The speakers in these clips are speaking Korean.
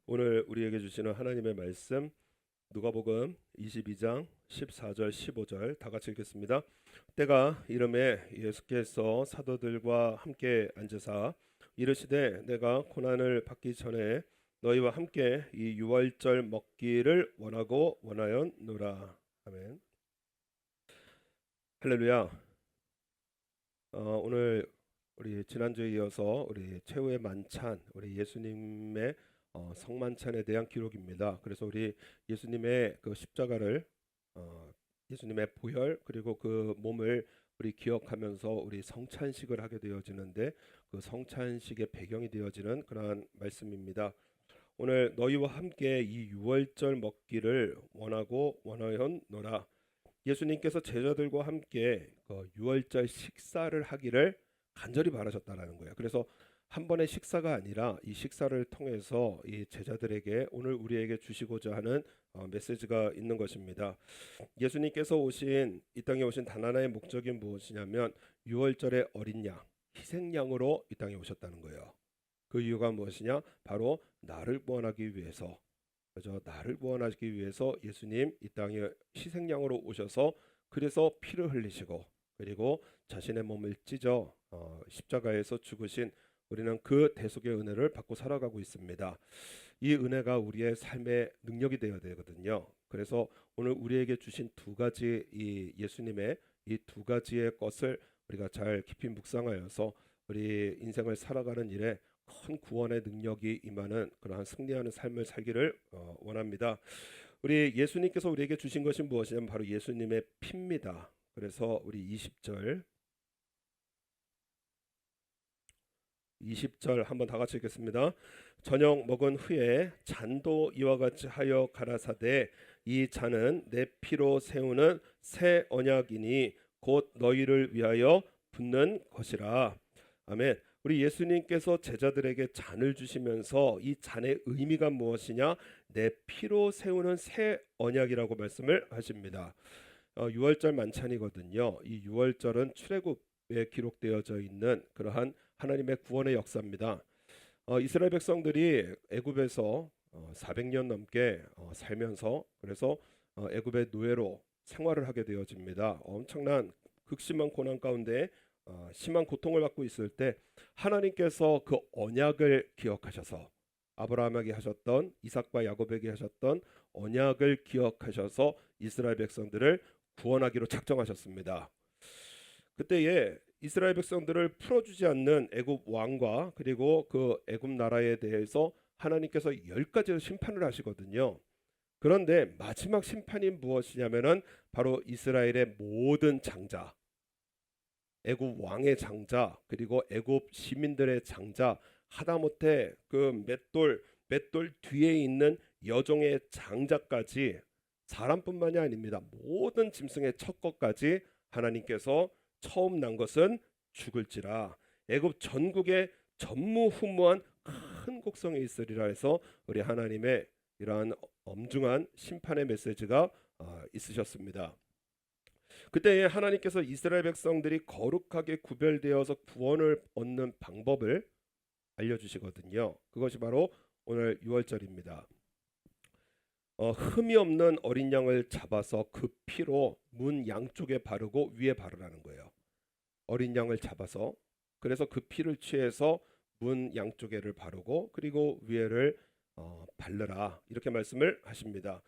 오늘 우리에게 주시는 하나님의 말씀 누가복음 22장 14절 15절 다 같이 읽겠습니다. 때가 이름에 예수께서 사도들과 함께 앉으사 이르시되 내가 고난을 받기 전에 너희와 함께 이 유월절 먹기를 원하고 원하였노라. 아멘. 할렐루야. 오늘 우리 지난주에 이어서 우리 최후의 만찬, 우리 예수님의 성만찬에 대한 기록입니다. 그래서 우리 예수님의 그 십자가를 예수님의 보혈 그리고 그 몸을 우리 기억하면서 우리 성찬식을 하게 되어지는데 그 성찬식의 배경이 되어지는 그러한 말씀입니다. 오늘 너희와 함께 이 유월절 먹기를 원하고 원하였노라. 예수님께서 제자들과 함께 그 유월절 식사를 하기를 간절히 바라셨다라는 거예요. 그래서 한 번의 식사가 아니라 이 식사를 통해서 이 제자들에게 오늘 우리에게 주시고자 하는 메시지가 있는 것입니다. 예수님께서 오신 이 땅에 오신 단 하나의 목적이 무엇이냐면 유월절의 어린 양, 희생양으로 이 땅에 오셨다는 거예요. 그 이유가 무엇이냐? 바로 나를 구원하기 위해서. 그죠? 나를 구원하기 위해서 예수님 이 땅에 희생양으로 오셔서 그래서 피를 흘리시고 그리고 자신의 몸을 찢어 십자가에서 죽으신 우리는 그 대속의 은혜를 받고 살아가고 있습니다. 이 은혜가 우리의 삶의 능력이 되어야 되거든요. 그래서 오늘 우리에게 주신 두 가지 이 예수님의 이 두 가지의 것을 우리가 잘 깊이 묵상하여서 우리 인생을 살아가는 일에 큰 구원의 능력이 임하는 그러한 승리하는 삶을 살기를 원합니다. 우리 예수님께서 우리에게 주신 것이 무엇이냐면 바로 예수님의 피입니다. 그래서 우리 20절 한번 다 같이 읽겠습니다. 저녁 먹은 후에 잔도 이와 같이 하여 가라사대 이 잔은 내 피로 세우는 새 언약이니 곧 너희를 위하여 붓는 것이라. 아멘. 우리 예수님께서 제자들에게 잔을 주시면서 이 잔의 의미가 무엇이냐? 내 피로 세우는 새 언약이라고 말씀을 하십니다. 6월절 만찬이거든요. 이 6월절은 출애굽에 기록되어져 있는 그러한 하나님의 구원의 역사입니다. 이스라엘 백성들이 애굽에서 400년 넘게 살면서 그래서 애굽의 노예로 생활을 하게 되어집니다. 엄청난 극심한 고난 가운데 심한 고통을 받고 있을 때 하나님께서 그 언약을 기억하셔서 아브라함에게 하셨던 이삭과 야곱에게 하셨던 언약을 기억하셔서 이스라엘 백성들을 구원하기로 작정하셨습니다. 그때에 이스라엘 백성들을 풀어주지 않는 애굽 왕과 그리고 그 애굽 나라에 대해서 하나님께서 10가지의 심판을 하시거든요. 그런데 마지막 심판이 무엇이냐면은 바로 이스라엘의 모든 장자, 애굽 왕의 장자 그리고 애굽 시민들의 장자 하다못해 그 맷돌 뒤에 있는 여종의 장자까지 사람뿐만이 아닙니다. 모든 짐승의 첫 것까지 하나님께서 처음 난 것은 죽을지라 애굽 전국에 전무후무한 큰 곡성이 있으리라 해서 우리 하나님의 이러한 엄중한 심판의 메시지가 있으셨습니다. 그때 하나님께서 이스라엘 백성들이 거룩하게 구별되어서 구원을 얻는 방법을 알려주시거든요. 그것이 바로 오늘 6월절입니다. 흠이 없는 어린 양을 잡아서 그 피로 문 양쪽에 바르고 위에 바르라는 거예요. 어린 양을 잡아서 그래서 그 피를 취해서 문 양쪽에를 바르고 그리고 위에를 바르라 이렇게 말씀을 하십니다.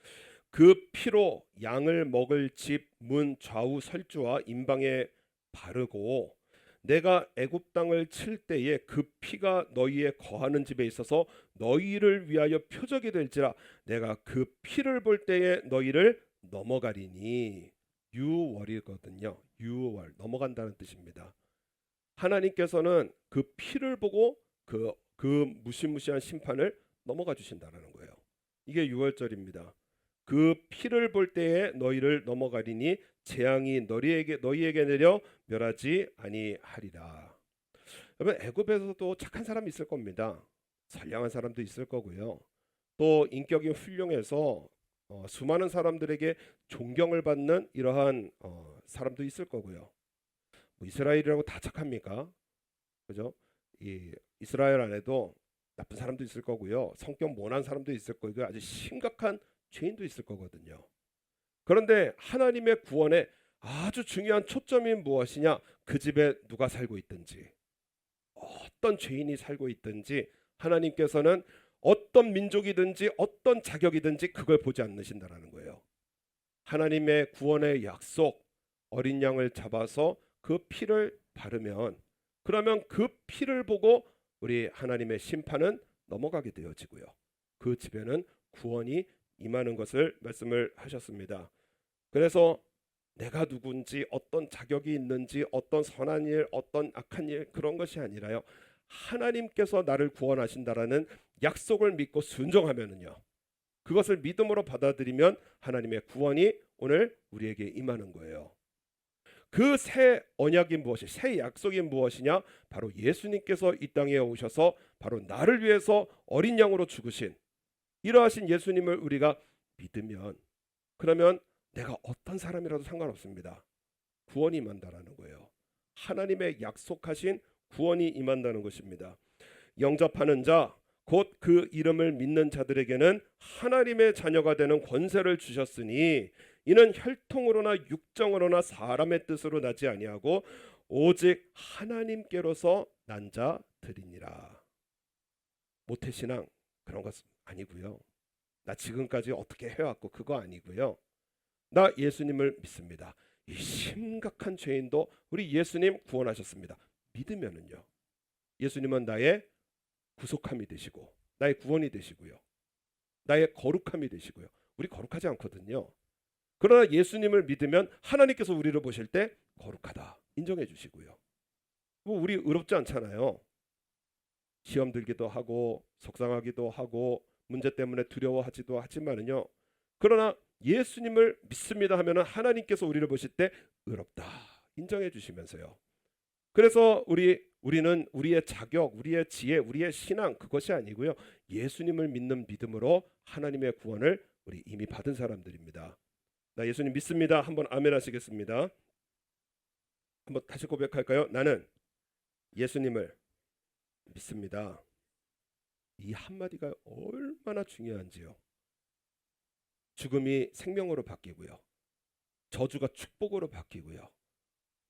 그 피로 양을 먹을 집 문 좌우 설주와 임방에 바르고 내가 애굽 땅을 칠 때에 그 피가 너희의 거하는 집에 있어서 너희를 위하여 표적이 될지라 내가 그 피를 볼 때에 너희를 넘어가리니. 유월이거든요. 유월 넘어간다는 뜻입니다. 하나님께서는 그 피를 보고 그 무시무시한 심판을 넘어가 주신다는 거예요. 이게 유월절입니다. 그 피를 볼 때에 너희를 넘어가리니 재앙이 너희에게 내려 멸하지 아니하리라. 여러분 애굽에서도 착한 사람이 있을 겁니다. 선량한 사람도 있을 거고요. 또 인격이 훌륭해서 수많은 사람들에게 존경을 받는 이러한 사람도 있을 거고요. 뭐 이스라엘이라고 다 착합니까? 그죠? 이 이스라엘 안에도 나쁜 사람도 있을 거고요. 성격 모난 사람도 있을 거고 아주 심각한 죄인도 있을 거거든요. 그런데 하나님의 구원에 아주 중요한 초점이 무엇이냐? 그 집에 누가 살고 있든지 어떤 죄인이 살고 있든지 하나님께서는 어떤 민족이든지 어떤 자격이든지 그걸 보지 않으신다라는 거예요. 하나님의 구원의 약속, 어린 양을 잡아서 그 피를 바르면, 그러면 그 피를 보고 우리 하나님의 심판은 넘어가게 되어지고요. 그 집에는 구원이 임하는 것을 말씀을 하셨습니다. 그래서 내가 누군지, 어떤 자격이 있는지, 어떤 선한 일, 어떤 악한 일, 그런 것이 아니라요, 하나님께서 나를 구원하신다라는 약속을 믿고 순종하면은요, 그것을 믿음으로 받아들이면 하나님의 구원이 오늘 우리에게 임하는 거예요. 그 새 언약이 무엇이, 새 약속이 무엇이냐? 바로 예수님께서 이 땅에 오셔서 바로 나를 위해서 어린 양으로 죽으신 이러하신 예수님을 우리가 믿으면, 그러면 내가 어떤 사람이라도 상관없습니다. 구원이 임한다라는 거예요. 하나님의 약속하신 구원이 임한다는 것입니다. 영접하는 자, 곧 그 이름을 믿는 자들에게는 하나님의 자녀가 되는 권세를 주셨으니 이는 혈통으로나 육정으로나 사람의 뜻으로 나지 아니하고 오직 하나님께로서 난 자들이니라. 모태신앙 그런 것 아니고요. 나 지금까지 어떻게 해왔고 그거 아니고요. 나 예수님을 믿습니다. 이 심각한 죄인도 우리 예수님 구원하셨습니다. 믿으면은요, 예수님은 나의 구속함이 되시고 나의 구원이 되시고요, 나의 거룩함이 되시고요. 우리 거룩하지 않거든요. 그러나 예수님을 믿으면 하나님께서 우리를 보실 때 거룩하다 인정해 주시고요. 뭐 우리 의롭지 않잖아요. 시험 들기도 하고 속상하기도 하고 문제 때문에 두려워하지도 하지만은요, 그러나 예수님을 믿습니다 하면은 하나님께서 우리를 보실 때 의롭다 인정해 주시면서요. 그래서 우리는 우리의 자격, 우리의 지혜, 우리의 신앙 그것이 아니고요, 예수님을 믿는 믿음으로 하나님의 구원을 우리 이미 받은 사람들입니다. 나 예수님 믿습니다. 한번 아멘 하시겠습니다. 한번 다시 고백할까요? 나는 예수님을 믿습니다. 이 한마디가 얼마나 중요한지요. 죽음이 생명으로 바뀌고요, 저주가 축복으로 바뀌고요.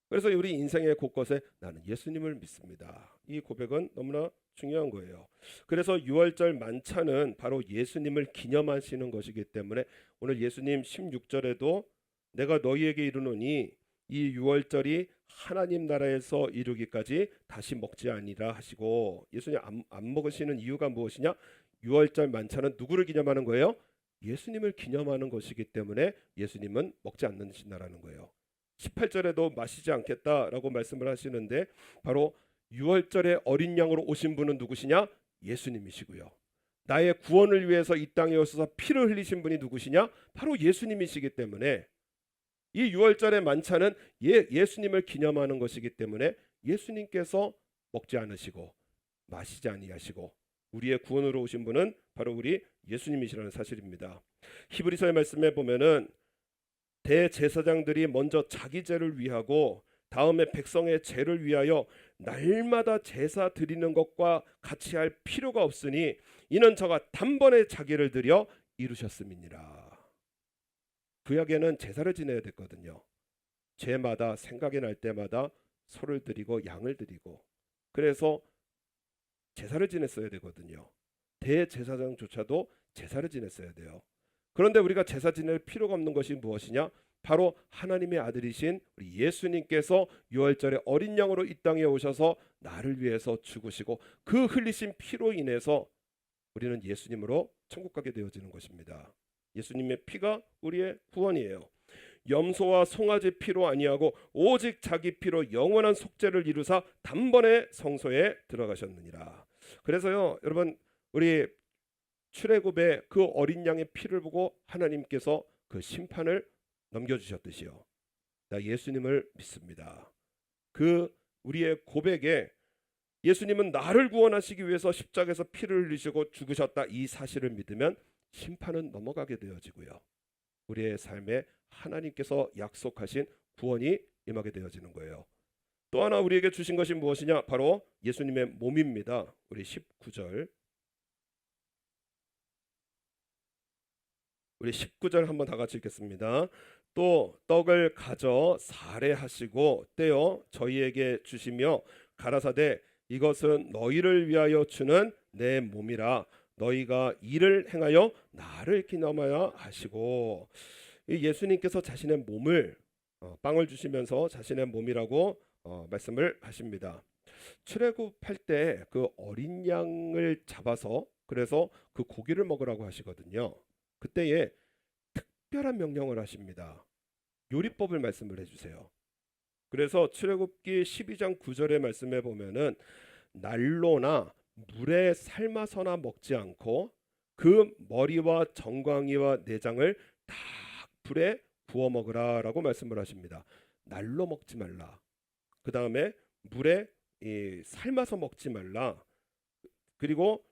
그래서 우리 인생의 곳곳에 나는 예수님을 믿습니다. 이 고백은 너무나 중요한 거예요. 그래서 유월절 만찬은 바로 예수님을 기념하시는 것이기 때문에 오늘 예수님 16절에도 내가 너희에게 이르노니 이 유월절이 하나님 나라에서 이루기까지 다시 먹지 아니라 하시고, 예수님 안 먹으시는 이유가 무엇이냐? 유월절 만찬은 누구를 기념하는 거예요? 예수님을 기념하는 것이기 때문에 예수님은 먹지 않는다라는 거예요. 18절에도 마시지 않겠다라고 말씀을 하시는데 바로 유월절에 어린 양으로 오신 분은 누구시냐? 예수님이시고요. 나의 구원을 위해서 이 땅에 오셔서 피를 흘리신 분이 누구시냐? 바로 예수님이시기 때문에 이 유월절의 만찬은 예수님을 기념하는 것이기 때문에 예수님께서 먹지 않으시고 마시지 아니하시고 우리의 구원으로 오신 분은 바로 우리 예수님이시라는 사실입니다. 히브리서의 말씀에 보면은 대제사장들이 먼저 자기 죄를 위하고 다음에 백성의 죄를 위하여 날마다 제사 드리는 것과 같이 할 필요가 없으니 이는 저가 단번에 자기를 드려 이루셨음이니라. 구약에는 제사를 지내야 됐거든요. 죄마다 생각이 날 때마다 소를 드리고 양을 드리고 그래서 제사를 지냈어야 되거든요. 대제사장조차도 제사를 지냈어야 돼요. 그런데 우리가 제사 지낼 필요가 없는 것이 무엇이냐? 바로 하나님의 아들이신 우리 예수님께서 유월절에 어린 양으로 이 땅에 오셔서 나를 위해서 죽으시고 그 흘리신 피로 인해서 우리는 예수님으로 천국 가게 되어지는 것입니다. 예수님의 피가 우리의 구원이에요. 염소와 송아지 피로 아니하고 오직 자기 피로 영원한 속죄를 이루사 단번에 성소에 들어가셨느니라. 그래서요, 여러분, 우리 출애굽의 그 어린 양의 피를 보고 하나님께서 그 심판을 넘겨주셨듯이요, 나 예수님을 믿습니다. 그 우리의 고백에 예수님은 나를 구원하시기 위해서 십자가에서 피를 흘리시고 죽으셨다 이 사실을 믿으면 심판은 넘어가게 되어지고요, 우리의 삶에 하나님께서 약속하신 구원이 임하게 되어지는 거예요. 또 하나 우리에게 주신 것이 무엇이냐? 바로 예수님의 몸입니다. 우리 19절 우리 19절 한번 다 같이 읽겠습니다. 또 떡을 가져 사례하시고 떼어 저희에게 주시며 가라사대 이것은 너희를 위하여 주는 내 몸이라 너희가 이를 행하여 나를 기념하여 하시고, 이 예수님께서 자신의 몸을 빵을 주시면서 자신의 몸이라고 말씀을 하십니다. 출애굽할 때 그 어린 양을 잡아서 그래서 그 고기를 먹으라고 하시거든요. 그때에 특별한 명령을 하십니다. 요리법을 말씀을 해주세요. 그래서 출애굽기 12장 9절의 말씀에 보면은 난로나 물에 삶아서나 먹지 않고 그 머리와 정광이와 내장을 다 불에 구워 먹으라라고 말씀을 하십니다. 날로 먹지 말라. 그 다음에 물에 삶아서 먹지 말라. 그리고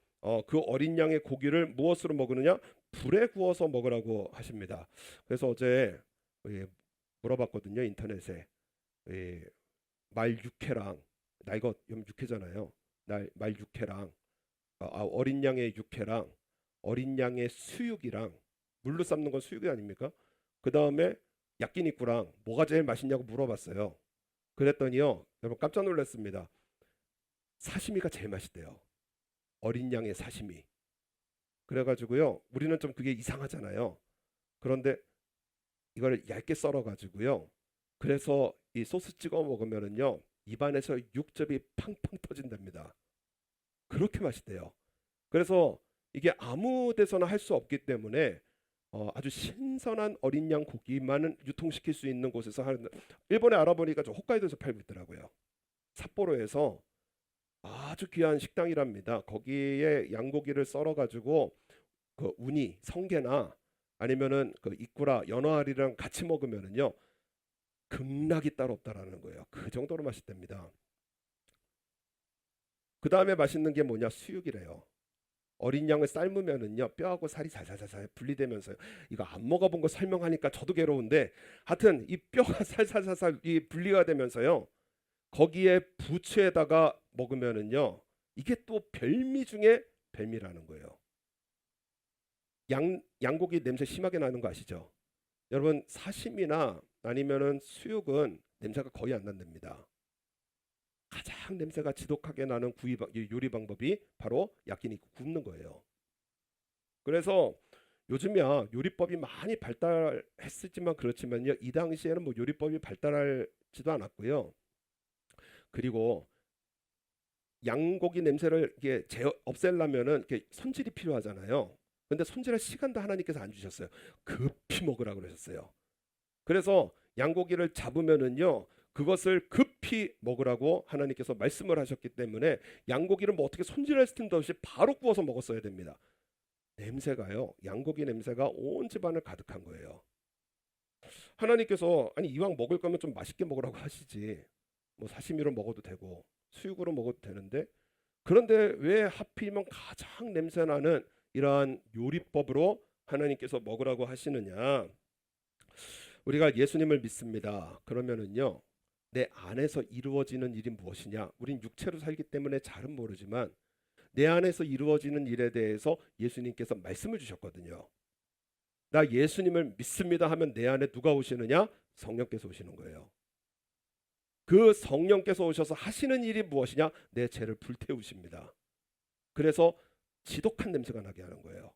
그 어린 양의 고기를 무엇으로 먹느냐? 불에 구워서 먹으라고 하십니다. 그래서 어제 물어봤거든요, 인터넷에. 말 육회랑, 나 이거 육회잖아요. 말 육회랑 어린 양의 육회랑 어린 양의 수육이랑, 물로 삶는 건 수육이 아닙니까? 그 다음에 야끼니꾸랑 뭐가 제일 맛있냐고 물어봤어요. 그랬더니요, 여러분 깜짝 놀랐습니다. 사시미가 제일 맛있대요. 어린 양의 사시미. 그래가지고요, 우리는 좀 그게 이상하잖아요. 그런데 이걸 얇게 썰어가지고요, 그래서 이 소스 찍어 먹으면은요 입안에서 육즙이 팡팡 터진답니다. 그렇게 맛있대요. 그래서 이게 아무 데서나 할 수 없기 때문에 아주 신선한 어린 양 고기만은 유통시킬 수 있는 곳에서 하는, 일본에 알아보니까 저 홋카이도에서 팔고 있더라고요. 삿포로에서 아주 귀한 식당이랍니다. 거기에 양고기를 썰어 가지고 그 우니, 성게나 아니면은 그 이꾸라, 연어알이랑 같이 먹으면은요 극락이 따로 없다라는 거예요. 그 정도로 맛있답니다. 그 다음에 맛있는 게 뭐냐? 수육이래요. 어린 양을 삶으면은요 뼈하고 살이 살살살살 분리되면서요. 이거 안 먹어본 거 설명하니까 저도 괴로운데, 하여튼 이 뼈가 살살살살 이 분리가 되면서요 거기에 부추에다가 먹으면은요 이게 또 별미 중에 별미라는 거예요. 양고기 냄새 심하게 나는 거 아시죠? 여러분 사시미나 아니면은 수육은 냄새가 거의 안 난답니다. 가장 냄새가 지독하게 나는 요리 방법이 바로 야끼니쿠 굽는 거예요. 그래서 요즘이야 요리법이 많이 발달했었지만 그렇지만요 이 당시에는 뭐 요리법이 발달하지도 않았고요. 그리고 양고기 냄새를 이게 없애려면은 이렇게 손질이 필요하잖아요. 근데 손질할 시간도 하나님께서 안 주셨어요. 급히 먹으라고 그러셨어요. 그래서 양고기를 잡으면은요 그것을 급히 먹으라고 하나님께서 말씀을 하셨기 때문에 양고기를 뭐 어떻게 손질할 틈도 없이 바로 구워서 먹었어야 됩니다. 냄새가요, 양고기 냄새가 온 집안을 가득한 거예요. 하나님께서 아니 이왕 먹을 거면 좀 맛있게 먹으라고 하시지, 뭐 사시미로 먹어도 되고 수육으로 먹어도 되는데, 그런데 왜 하필이면 가장 냄새나는 이러한 요리법으로 하나님께서 먹으라고 하시느냐? 우리가 예수님을 믿습니다. 그러면은요 내 안에서 이루어지는 일이 무엇이냐? 우린 육체로 살기 때문에 잘은 모르지만 내 안에서 이루어지는 일에 대해서 예수님께서 말씀을 주셨거든요. 나 예수님을 믿습니다 하면 내 안에 누가 오시느냐? 성령께서 오시는 거예요. 그 성령께서 오셔서 하시는 일이 무엇이냐? 내 죄를 불태우십니다. 그래서 지독한 냄새가 나게 하는 거예요.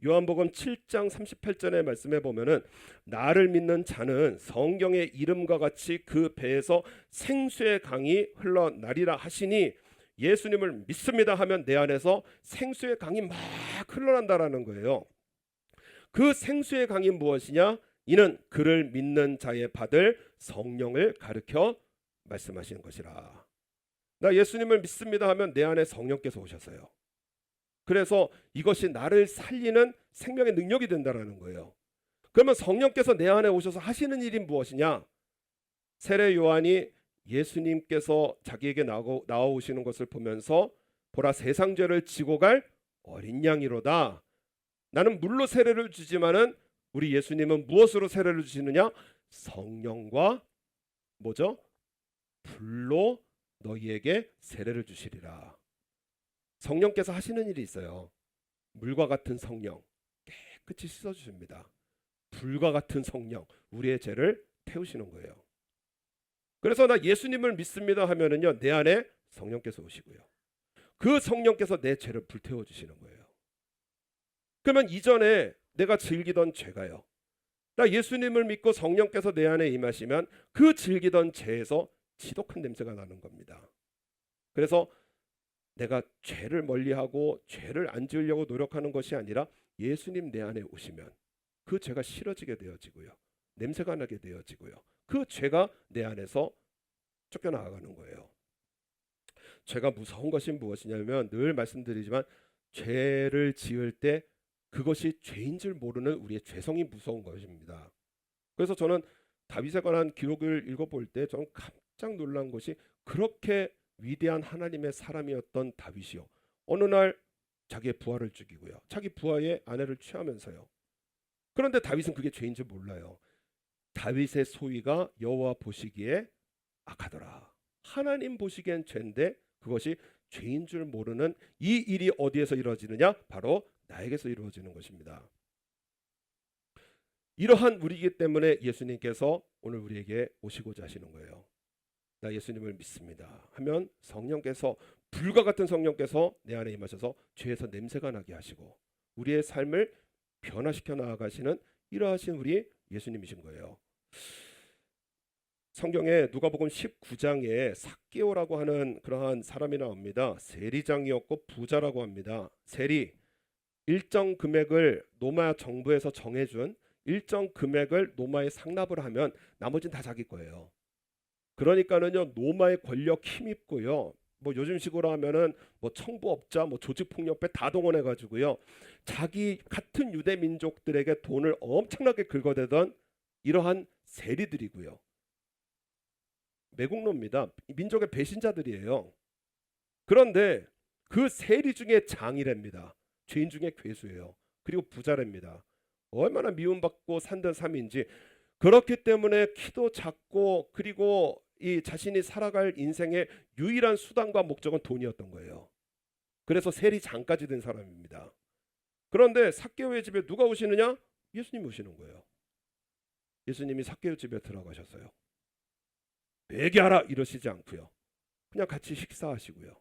요한복음 7장 38절의 말씀에 보면은 나를 믿는 자는 성경의 이름과 같이 그 배에서 생수의 강이 흘러나리라 하시니, 예수님을 믿습니다 하면 내 안에서 생수의 강이 막 흘러난다라는 거예요. 그 생수의 강이 무엇이냐? 이는 그를 믿는 자의 받을 성령을 가르쳐 말씀하시는 것이라. 나 예수님을 믿습니다 하면 내 안에 성령께서 오셔서요. 그래서 이것이 나를 살리는 생명의 능력이 된다라는 거예요. 그러면 성령께서 내 안에 오셔서 하시는 일이 무엇이냐? 세례 요한이 예수님께서 자기에게 나오시는 것을 보면서 보라 세상 죄를 지고 갈 어린 양이로다. 나는 물로 세례를 주지만은 우리 예수님은 무엇으로 세례를 주시느냐? 성령과 뭐죠? 불로 너희에게 세례를 주시리라. 성령께서 하시는 일이 있어요. 물과 같은 성령, 깨끗이 씻어주십니다. 불과 같은 성령, 우리의 죄를 태우시는 거예요. 그래서 나 예수님을 믿습니다 하면은요, 내 안에 성령께서 오시고요, 그 성령께서 내 죄를 불태워 주시는 거예요. 그러면 이전에 내가 즐기던 죄가요, 나 예수님을 믿고 성령께서 내 안에 임하시면 그 즐기던 죄에서 지독한 냄새가 나는 겁니다. 그래서 내가 죄를 멀리하고 죄를 안 지으려고 노력하는 것이 아니라 예수님 내 안에 오시면 그 죄가 싫어지게 되어지고요, 냄새가 나게 되어지고요, 그 죄가 내 안에서 쫓겨나가는 거예요. 죄가 무서운 것이 무엇이냐면, 늘 말씀드리지만 죄를 지을 때 그것이 죄인 줄 모르는 우리의 죄성이 무서운 것입니다. 그래서 저는 다윗에 관한 기록을 읽어볼 때 저는 깜짝 놀란 것이, 그렇게 위대한 하나님의 사람이었던 다윗이요, 어느 날 자기의 부하를 죽이고요, 자기 부하의 아내를 취하면서요. 그런데 다윗은 그게 죄인 줄 몰라요. 다윗의 소위가 여호와 보시기에 악하더라. 하나님 보시기엔 죄인데 그것이 죄인 줄 모르는 이 일이 어디에서 이루어지느냐? 바로 나에게서 이루어지는 것입니다. 이러한 우리이기 때문에 예수님께서 오늘 우리에게 오시고자 하시는 거예요. 나 예수님을 믿습니다 하면 성령께서, 불과 같은 성령께서 내 안에 임하셔서 죄에서 냄새가 나게 하시고 우리의 삶을 변화시켜 나아가시는 이러하신 우리 예수님이신 거예요. 성경에 누가복음 19장에 삭개오라고 하는 그러한 사람이 나옵니다. 세리장이었고 부자라고 합니다. 세리, 일정 금액을 로마 정부에서 정해준 일정 금액을 로마에 상납을 하면 나머지는 다 자기 거예요. 그러니까는요, 로마의 권력 힘입고요, 뭐 요즘식으로 하면은 뭐 청부업자, 뭐 조직폭력배 다 동원해 가지고요, 자기 같은 유대 민족들에게 돈을 엄청나게 긁어대던 이러한 세리들이고요, 매국노입니다. 민족의 배신자들이에요. 그런데 그 세리 중에 장이랍니다. 죄인 중에 괴수예요. 그리고 부자랍니다. 얼마나 미움받고 산던 삶인지. 그렇기 때문에 키도 작고, 그리고 이 자신이 살아갈 인생의 유일한 수단과 목적은 돈이었던 거예요. 그래서 세리장까지 된 사람입니다. 그런데 삭개오의 집에 누가 오시느냐? 예수님이 오시는 거예요. 예수님이 삭개오 집에 들어가셨어요. 회개하라 이러시지 않고요, 그냥 같이 식사하시고요,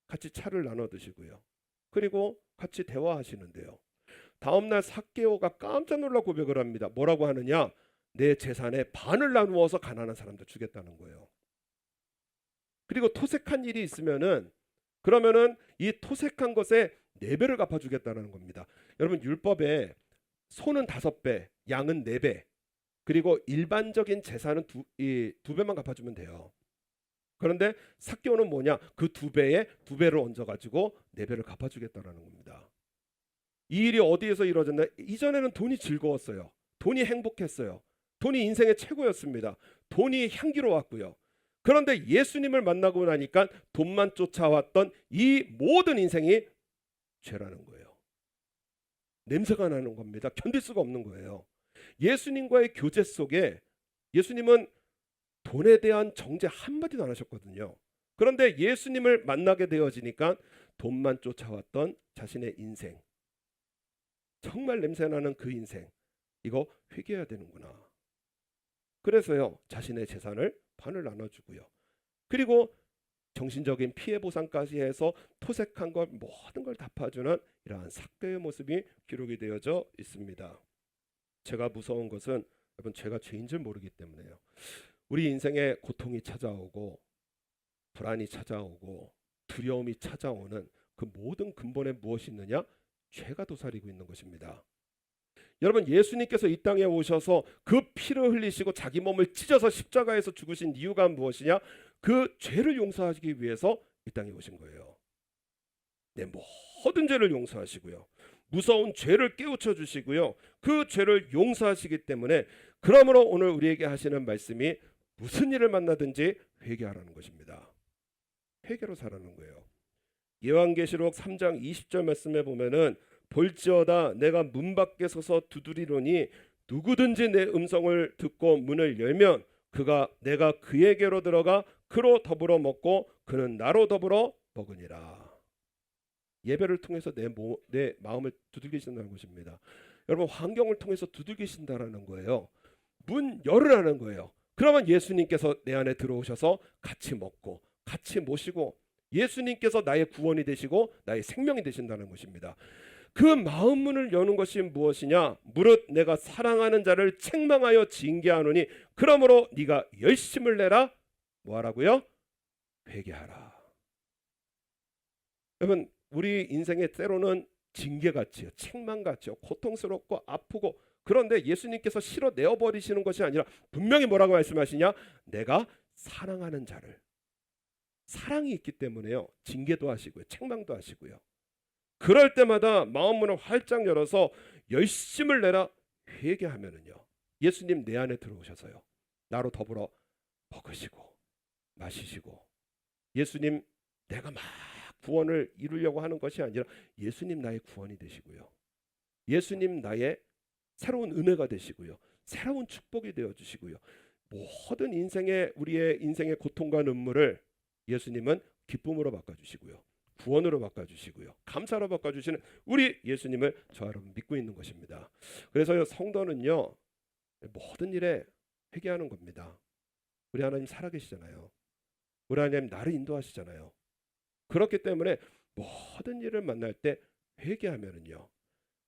같이 차를 나눠 드시고요, 그리고 같이 대화하시는데요, 다음날 삭개오가 깜짝 놀라 고백을 합니다. 뭐라고 하느냐? 내 재산의 반을 나누어서 가난한 사람들 주겠다는 거예요. 그리고 토색한 일이 있으면은, 그러면은 이 토색한 것에 4배를 갚아주겠다는 겁니다. 여러분, 율법에 소는 5배, 양은 4배, 그리고 일반적인 재산은 2배만 갚아주면 돼요. 그런데 삭개오는 뭐냐? 그 2배에 2배를 얹어가지고 4배를 갚아주겠다는 겁니다. 이 일이 어디에서 이루어졌나? 이전에는 돈이 즐거웠어요. 돈이 행복했어요. 돈이 인생의 최고였습니다. 돈이 향기로웠고요. 그런데 예수님을 만나고 나니까 돈만 쫓아왔던 이 모든 인생이 죄라는 거예요. 냄새가 나는 겁니다. 견딜 수가 없는 거예요. 예수님과의 교제 속에 예수님은 돈에 대한 정죄 한마디도 안 하셨거든요. 그런데 예수님을 만나게 되어지니까 돈만 쫓아왔던 자신의 인생, 정말 냄새나는 그 인생, 이거 회개해야 되는구나. 그래서요, 자신의 재산을 반을 나눠주고요, 그리고 정신적인 피해 보상까지 해서 토색한 걸 모든 걸 갚아주는 이러한 삭개오의 모습이 기록이 되어져 있습니다. 제가 무서운 것은, 여러분, 제가 죄인 줄 모르기 때문에요. 우리 인생에 고통이 찾아오고 불안이 찾아오고 두려움이 찾아오는 그 모든 근본에 무엇이 있느냐? 죄가 도사리고 있는 것입니다. 여러분, 예수님께서 이 땅에 오셔서 그 피를 흘리시고 자기 몸을 찢어서 십자가에서 죽으신 이유가 무엇이냐? 그 죄를 용서하시기 위해서 이 땅에 오신 거예요. 내 모든 죄를 용서하시고요, 무서운 죄를 깨우쳐 주시고요, 그 죄를 용서하시기 때문에, 그러므로 오늘 우리에게 하시는 말씀이 무슨 일을 만나든지 회개하라는 것입니다. 회개로 살아는 거예요. 요한계시록 3장 20절 말씀에 보면은, 볼지어다 내가 문 밖에 서서 두드리노니 누구든지 내 음성을 듣고 문을 열면 내가 그에게로 들어가 그로 더불어 먹고 그는 나로 더불어 먹으니라. 예배를 통해서 내 마음을 두들기신다는 것입니다. 여러분, 환경을 통해서 두들기신다라는 거예요. 문 열으라는 거예요. 그러면 예수님께서 내 안에 들어오셔서 같이 먹고 같이 모시고 예수님께서 나의 구원이 되시고 나의 생명이 되신다는 것입니다. 그 마음 문을 여는 것이 무엇이냐? 무릇 내가 사랑하는 자를 책망하여 징계하노니 그러므로 네가 열심을 내라. 뭐하라고요? 회개하라. 여러분, 우리 인생에 때로는 징계같이요, 책망같이요, 고통스럽고 아프고, 그런데 예수님께서 실어 내어버리시는 것이 아니라 분명히 뭐라고 말씀하시냐? 내가 사랑하는 자를. 사랑이 있기 때문에요, 징계도 하시고요, 책망도 하시고요. 그럴 때마다 마음문을 활짝 열어서 열심을 내라. 회개하면은요, 예수님 내 안에 들어오셔서요, 나로 더불어 먹으시고 마시시고, 예수님 내가 막 구원을 이루려고 하는 것이 아니라 예수님 나의 구원이 되시고요, 예수님 나의 새로운 은혜가 되시고요, 새로운 축복이 되어 주시고요, 모든 우리의 인생의 고통과 눈물을 예수님은 기쁨으로 바꿔주시고요, 구원으로 바꿔주시고요, 감사로 바꿔주시는 우리 예수님을 저 여러분 믿고 있는 것입니다. 그래서 성도는요, 모든 일에 회개하는 겁니다. 우리 하나님 살아계시잖아요. 우리 하나님 나를 인도하시잖아요. 그렇기 때문에 모든 일을 만날 때 회개하면은요,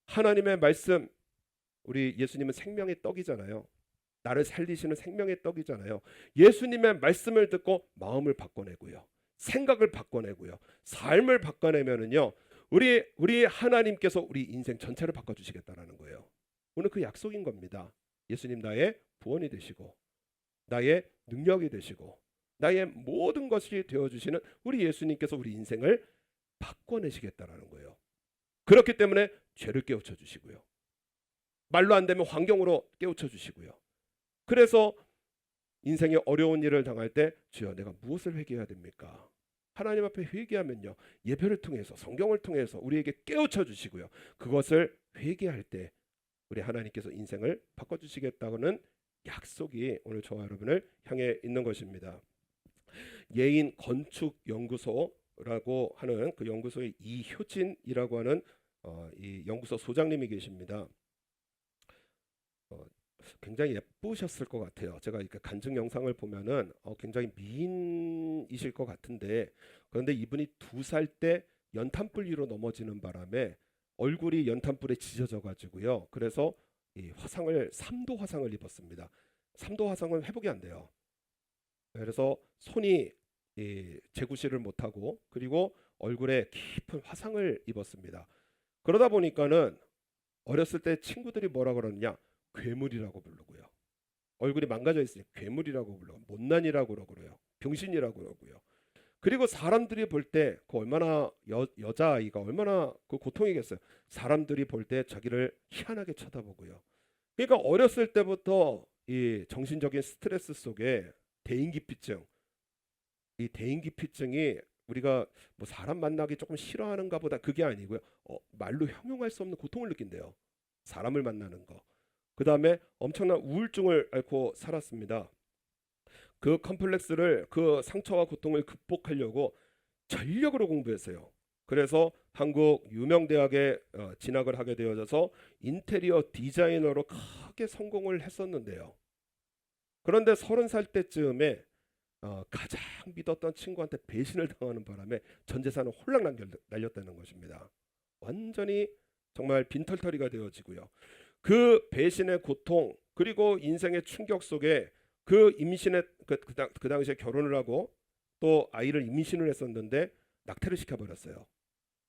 하나님의 말씀, 우리 예수님은 생명의 떡이잖아요. 나를 살리시는 생명의 떡이잖아요. 예수님의 말씀을 듣고 마음을 바꿔내고요, 생각을 바꿔내고요, 삶을 바꿔내면은요, 우리 하나님께서 우리 인생 전체를 바꿔주시겠다라는 거예요. 오늘 그 약속인 겁니다. 예수님 나의 구원이 되시고 나의 능력이 되시고 나의 모든 것이 되어주시는 우리 예수님께서 우리 인생을 바꿔내시겠다라는 거예요. 그렇기 때문에 죄를 깨우쳐 주시고요, 말로 안 되면 환경으로 깨우쳐 주시고요. 그래서 인생의 어려운 일을 당할 때 주여 내가 무엇을 회개해야 됩니까? 하나님 앞에 회개하면요, 예배를 통해서 성경을 통해서 우리에게 깨우쳐 주시고요, 그것을 회개할 때 우리 하나님께서 인생을 바꿔주시겠다고는 약속이 오늘 저와 여러분을 향해 있는 것입니다. 예인 건축연구소라고 하는 그 연구소의 이효진이라고 하는 이 연구소 소장님이 계십니다. 굉장히 예쁘셨을 것 같아요. 제가 이렇게 간증 영상을 보면은 굉장히 미인이실 것 같은데, 그런데 이분이 2살 때 연탄불 위로 넘어지는 바람에 얼굴이 연탄불에 지져져 가지고요, 그래서 이 화상을 3도 화상을 입었습니다. 3도 화상은 회복이 안 돼요. 그래서 손이 재구시를 못하고, 그리고 얼굴에 깊은 화상을 입었습니다. 그러다 보니까는 어렸을 때 친구들이 뭐라 그러느냐, 괴물이라고 부르고요, 얼굴이 망가져 있으니 괴물이라고 불러, 못난이라고 그러고요, 병신이라고 그러고요. 그리고 사람들이 볼 때 그 얼마나 여자아이가 얼마나 그 고통이겠어요. 사람들이 볼 때 자기를 희한하게 쳐다보고요. 그러니까 어렸을 때부터 이 정신적인 스트레스 속에 대인기피증, 이 대인기피증이 우리가 뭐 사람 만나기 조금 싫어하는가 보다, 그게 아니고요, 말로 형용할 수 없는 고통을 느낀대요, 사람을 만나는 거. 그 다음에 엄청난 우울증을 앓고 살았습니다. 그 컴플렉스를, 그 상처와 고통을 극복하려고 전력으로 공부했어요. 그래서 한국 유명 대학에 진학을 하게 되어져서 인테리어 디자이너로 크게 성공을 했었는데요. 그런데 30살 때쯤에 가장 믿었던 친구한테 배신을 당하는 바람에 전 재산을 홀랑 날렸다는 것입니다. 완전히 정말 빈털터리가 되어지고요. 그 배신의 고통, 그리고 인생의 충격 속에 그 임신의 그 당시에 결혼을 하고 또 아이를 임신을 했었는데 낙태를 시켜버렸어요.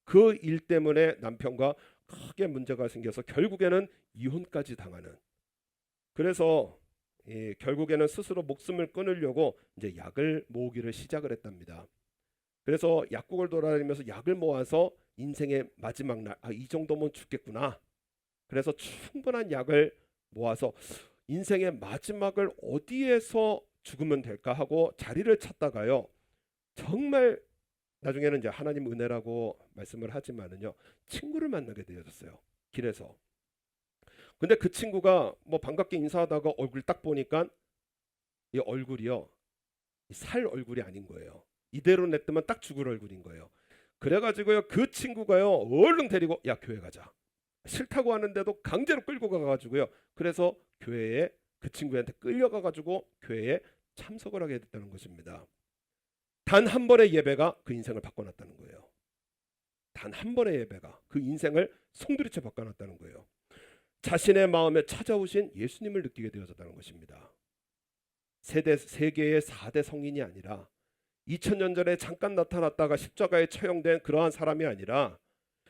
그 일 때문에 남편과 크게 문제가 생겨서 결국에는 이혼까지 당하는. 그래서 결국에는 스스로 목숨을 끊으려고 이제 약을 모으기를 시작을 했답니다. 그래서 약국을 돌아다니면서 약을 모아서 인생의 마지막 날, 이 정도면 죽겠구나. 그래서 충분한 약을 모아서 인생의 마지막을 어디에서 죽으면 될까 하고 자리를 찾다가요, 정말 나중에는 이제 하나님 은혜라고 말씀을 하지만은요, 친구를 만나게 되어졌어요, 길에서. 근데 그 친구가 뭐 반갑게 인사하다가 얼굴 딱 보니까 이 얼굴이요, 살 얼굴이 아닌 거예요. 이대로 냈더만 딱 죽을 얼굴인 거예요. 그래가지고요 그 친구가요 얼른 데리고 야 교회 가자. 싫다고 하는데도 강제로 끌고 가가지고요. 그래서 교회에 그 친구한테 끌려가가지고 교회에 참석을 하게 됐다는 것입니다. 단 한 번의 예배가 그 인생을 바꿔놨다는 거예요. 단 한 번의 예배가 그 인생을 송두리째 바꿔놨다는 거예요. 자신의 마음에 찾아오신 예수님을 느끼게 되어졌다는 것입니다. 세계의 4대 성인이 아니라 2000년 전에 잠깐 나타났다가 십자가에 처형된 그러한 사람이 아니라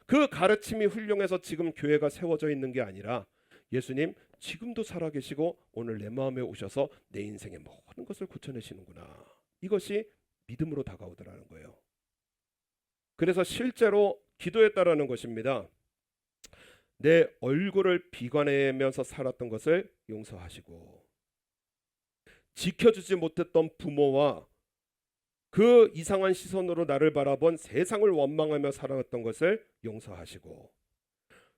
그 가르침이 훌륭해서 지금 교회가 세워져 있는 게 아니라 예수님 지금도 살아계시고 오늘 내 마음에 오셔서 내 인생의 모든 것을 고쳐내시는구나. 이것이 믿음으로 다가오더라는 거예요. 그래서 실제로 기도했다라는 것입니다. 내 얼굴을 비관하면서 살았던 것을 용서하시고 지켜주지 못했던 부모와 그 이상한 시선으로 나를 바라본 세상을 원망하며 살아왔던 것을 용서하시고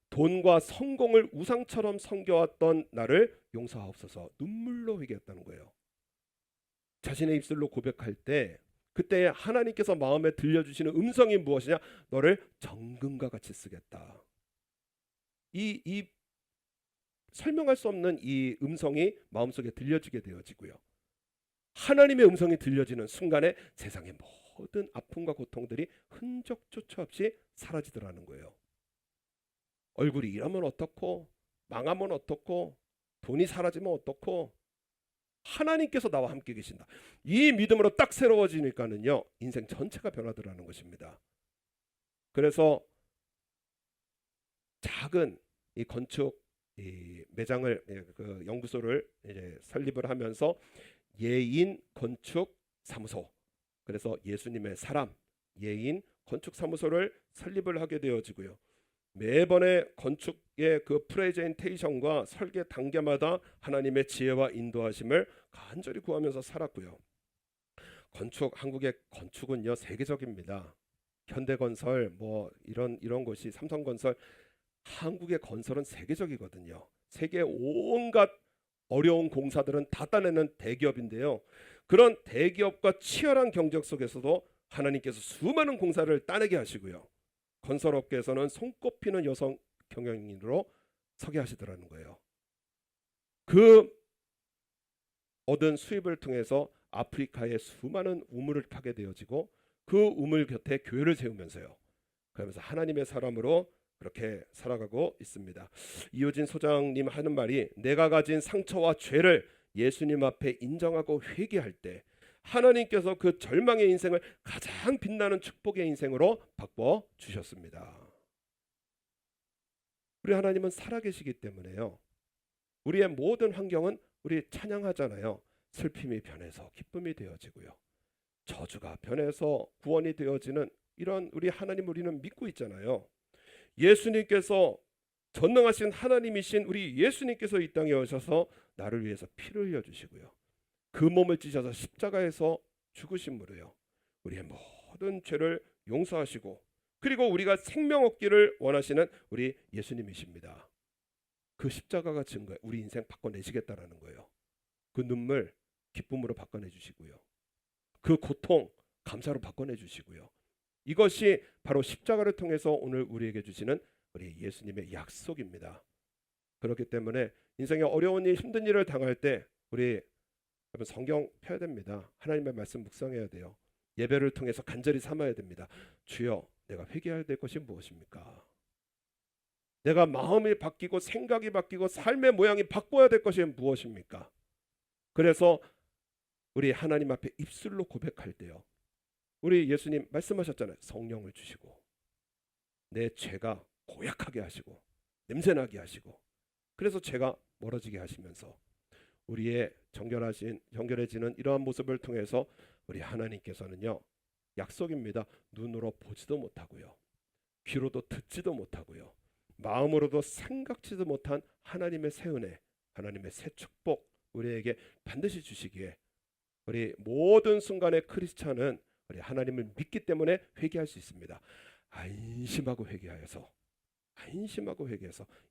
돈과 성공을 우상처럼 섬겨왔던 나를 용서하옵소서. 눈물로 회개했다는 거예요. 자신의 입술로 고백할 때 그때 하나님께서 마음에 들려주시는 음성이 무엇이냐? 너를 정금과 같이 쓰겠다. 이 설명할 수 없는 이 음성이 마음속에 들려지게 되어지고요. 하나님의 음성이 들려지는 순간에 세상의 모든 아픔과 고통들이 흔적조차 없이 사라지더라는 거예요. 얼굴이 이러면 어떻고 망하면 어떻고 돈이 사라지면 어떻고 하나님께서 나와 함께 계신다. 이 믿음으로 딱 새로워지니까는요 인생 전체가 변하더라는 것입니다. 그래서 작은 이 건축 매장을 그 연구소를 이제 설립을 하면서 예인 건축 사무소, 그래서 예수님의 사람 예인 건축 사무소를 설립을 하게 되어지고요. 매번의 건축의 그 프레젠테이션과 설계 단계마다 하나님의 지혜와 인도하심을 간절히 구하면서 살았고요. 한국의 건축은요 세계적입니다. 현대건설 뭐 이런 것이 삼성건설, 한국의 건설은 세계적이거든요. 세계 온갖 어려운 공사들은 다 따내는 대기업인데요. 그런 대기업과 치열한 경쟁 속에서도 하나님께서 수많은 공사를 따내게 하시고요. 건설업계에서는 손꼽히는 여성 경영인으로 서게 하시더라는 거예요. 그 얻은 수입을 통해서 아프리카의 수많은 우물을 파게 되어지고 그 우물 곁에 교회를 세우면서요. 그러면서 하나님의 사람으로 그렇게 살아가고 있습니다. 이효진 소장님 하는 말이 내가 가진 상처와 죄를 예수님 앞에 인정하고 회개할 때 하나님께서 그 절망의 인생을 가장 빛나는 축복의 인생으로 바꿔 주셨습니다. 우리 하나님은 살아계시기 때문에요. 우리의 모든 환경은 우리 찬양하잖아요. 슬픔이 변해서 기쁨이 되어지고요. 저주가 변해서 구원이 되어지는 이런 우리 하나님 우리는 믿고 있잖아요. 예수님께서 전능하신 하나님이신 우리 예수님께서 이 땅에 오셔서 나를 위해서 피를 흘려주시고요. 그 몸을 찢어서 십자가에서 죽으심으로요. 우리의 모든 죄를 용서하시고 그리고 우리가 생명 얻기를 원하시는 우리 예수님이십니다. 그 십자가가 증거에 우리 인생 바꿔내시겠다라는 거예요. 그 눈물 기쁨으로 바꿔내 주시고요. 그 고통 감사로 바꿔내 주시고요. 이것이 바로 십자가를 통해서 오늘 우리에게 주시는 우리 예수님의 약속입니다. 그렇기 때문에 인생에 어려운 일, 힘든 일을 당할 때 우리 여러분 성경 펴야 됩니다. 하나님의 말씀 묵상해야 돼요. 예배를 통해서 간절히 삼아야 됩니다. 주여, 내가 회개해야 될 것이 무엇입니까? 내가 마음이 바뀌고 생각이 바뀌고 삶의 모양이 바꿔야 될 것이 무엇입니까? 그래서 우리 하나님 앞에 입술로 고백할 때요. 우리 예수님 말씀하셨잖아요. 성령을 주시고 내 죄가 고약하게 하시고 냄새나게 하시고 그래서 죄가 멀어지게 하시면서 우리의 정결해지는 이러한 모습을 통해서 우리 하나님께서는요. 약속입니다. 눈으로 보지도 못하고요. 귀로도 듣지도 못하고요. 마음으로도 생각지도 못한 하나님의 새 은혜, 하나님의 새 축복 우리에게 반드시 주시기에 우리 모든 순간의 크리스찬은 우리 하나님을 믿기 때문에 회개할 수 있습니다. 안심하고 회개해서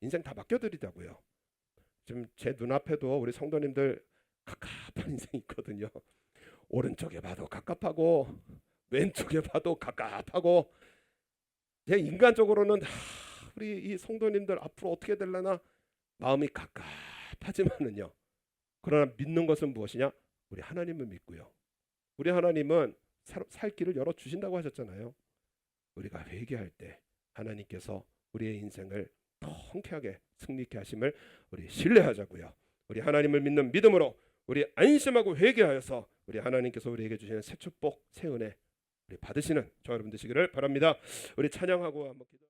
인생 다 맡겨드리자고요. 지금 제 눈앞에도 우리 성도님들 갑갑한 인생이 있거든요. 오른쪽에 봐도 갑갑하고 왼쪽에 봐도 갑갑하고 제 인간적으로는 우리 이 성도님들 앞으로 어떻게 될라나 마음이 갑갑하지만은요. 그러나 믿는 것은 무엇이냐? 우리 하나님을 믿고요. 우리 하나님은 살 길을 열어 주신다고 하셨잖아요. 우리가 회개할 때 하나님께서 우리의 인생을 더 흔쾌하게 승리케 하심을 우리 신뢰하자고요. 우리 하나님을 믿는 믿음으로 우리 안심하고 회개하여서 우리 하나님께서 우리에게 주시는 새 축복, 새 은혜 우리 받으시는 저 여러분 되시기를 바랍니다. 우리 찬양하고 한번 기도.